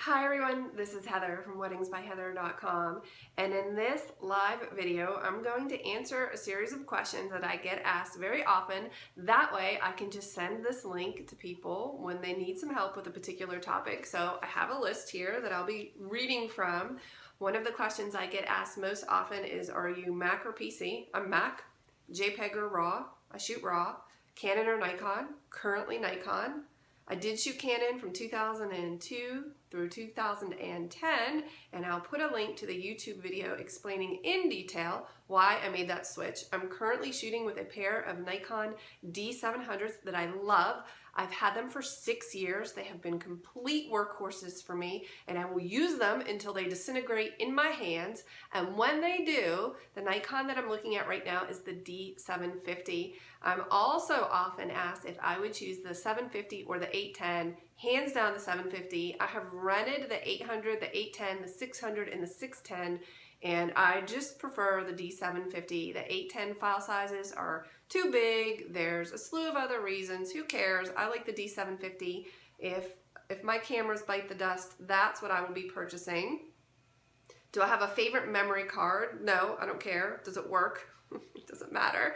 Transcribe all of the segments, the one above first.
Hi everyone, this is Heather from weddingsbyheather.com, and in this live video I'm going to answer a series of questions that I get asked very often. That way I can just send this link to people when they need some help with a particular topic. So I have a list here that I'll be reading from. One of the questions I get asked most often is, are you Mac or PC? I'm Mac. JPEG or RAW? I shoot RAW. Canon or Nikon? Currently Nikon. I did shoot Canon from 2002 through 2010, and I'll put a link to the YouTube video explaining in detail why I made that switch. I'm currently shooting with a pair of Nikon D700s that I love. I've had them for 6 years. They have been complete workhorses for me, and I will use them until they disintegrate in my hands. And when they do, the Nikon that I'm looking at right now is the D750. I'm also often asked if I would choose the 750 or the 810. Hands down the 750. I have rented the 800, the 810, the 600, and the 610, and I just prefer the D750. The 810 file sizes are too big. There's a slew of other reasons. Who cares? I like the D750. If my cameras bite the dust, that's what I will be purchasing. Do I have a favorite memory card? No, I don't care. Does it work? It doesn't matter.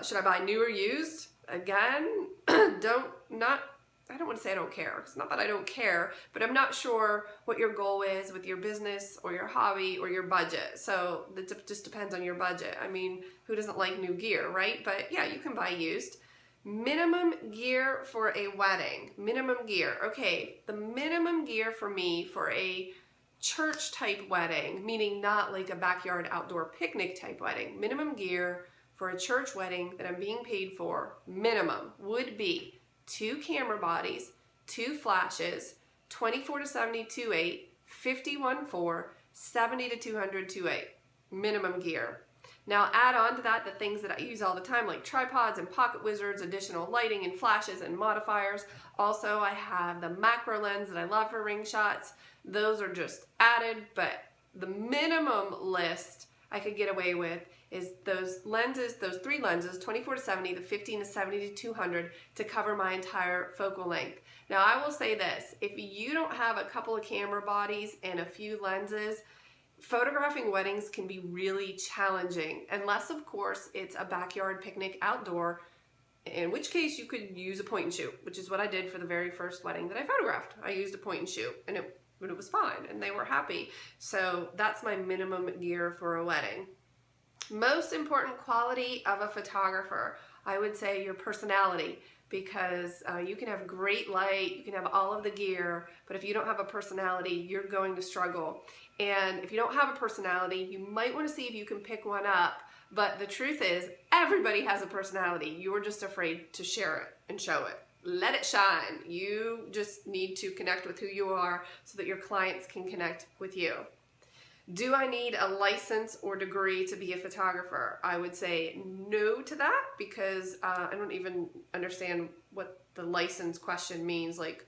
Should I buy new or used? Again, I don't want to say I don't care. It's not that I don't care, but I'm not sure what your goal is with your business or your hobby or your budget. So it just depends on your budget. I mean, who doesn't like new gear, right? But yeah, you can buy used. Minimum gear for a wedding. Minimum gear. Okay, the minimum gear for me for a church type wedding, meaning not like a backyard outdoor picnic type wedding. Minimum gear for a church wedding that I'm being paid for, minimum, would be 2 camera bodies, 2 flashes, 24 to 70 2.8, 51.4, 70 to 200 2.8, minimum gear. Now add on to that the things that I use all the time, like tripods and pocket wizards, additional lighting and flashes and modifiers. Also, I have the macro lens that I love for ring shots. Those are just added, but the minimum list I could get away with is those lenses, those 3 lenses, 24 to 70, the 15 to 70 to 200, to cover my entire focal length. Now I will say this, if you don't have a couple of camera bodies and a few lenses, photographing weddings can be really challenging, unless of course it's a backyard picnic outdoor, in which case you could use a point and shoot, which is what I did for the very first wedding that I photographed. I used a point and shoot, and it was fine, and they were happy. So that's my minimum gear for a wedding. Most important quality of a photographer, I would say your personality, because you can have great light, you can have all of the gear, but if you don't have a personality, you're going to struggle. And if you don't have a personality, you might want to see if you can pick one up. But the truth is, everybody has a personality. You're just afraid to share it and show it. Let it shine. You just need to connect with who you are so that your clients can connect with you. Do I need a license or degree to be a photographer? I would say no to that, because I don't even understand what the license question means. Like,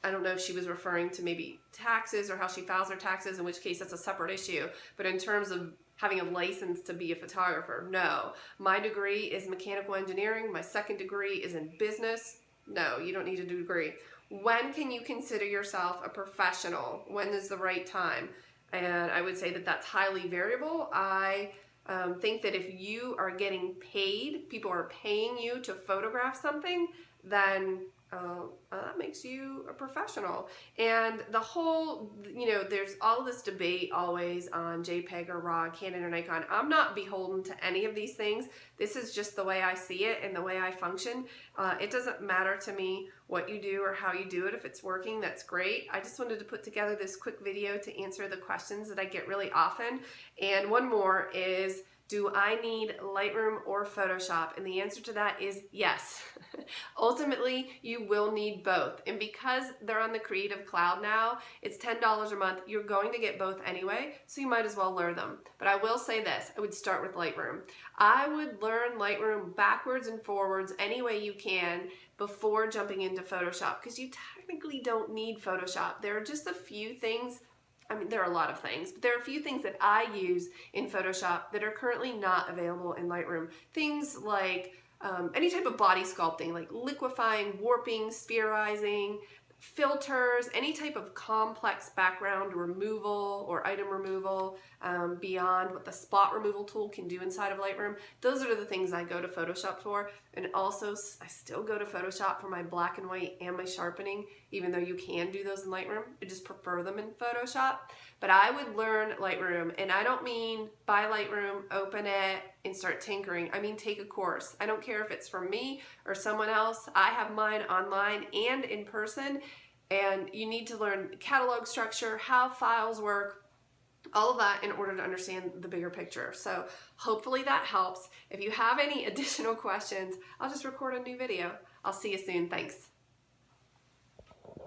I don't know if she was referring to maybe taxes or how she files her taxes, in which case that's a separate issue. But in terms of having a license to be a photographer, no. My degree is mechanical engineering. My second degree is in business. No, you don't need a degree. When can you consider yourself a professional? When is the right time? And I would say that that's highly variable. I think that if you are getting paid, people are paying you to photograph something, then that makes you a professional. And the whole, there's all this debate always on JPEG or RAW, Canon or Nikon. I'm not beholden to any of these things. This is just the way I see it and the way I function. It doesn't matter to me what you do or how you do it. If it's working, that's great. I just wanted to put together this quick video to answer the questions that I get really often. And one more is, do I need Lightroom or Photoshop? And the answer to that is yes. Ultimately, you will need both. And because they're on the Creative Cloud now, it's $10 a month. You're going to get both anyway, so you might as well learn them. But I will say this, I would start with Lightroom. I would learn Lightroom backwards and forwards any way you can before jumping into Photoshop, because you technically don't need Photoshop. There are just a few things. I mean, there are a lot of things, but there are a few things that I use in Photoshop that are currently not available in Lightroom. Things like any type of body sculpting, like liquefying, warping, spherizing, filters, any type of complex background removal or item removal beyond what the spot removal tool can do inside of Lightroom. Those are the things I go to Photoshop for. And also I still go to Photoshop for my black and white and my sharpening, even though you can do those in Lightroom. I just prefer them in Photoshop. But I would learn Lightroom, and I don't mean buy Lightroom, open it, and start tinkering. I mean take a course. I don't care if it's from me or someone else. I have mine online and in person, and you need to learn catalog structure, how files work, all of that in order to understand the bigger picture. So hopefully that helps. If you have any additional questions, I'll just record a new video. I'll see you soon. Thanks.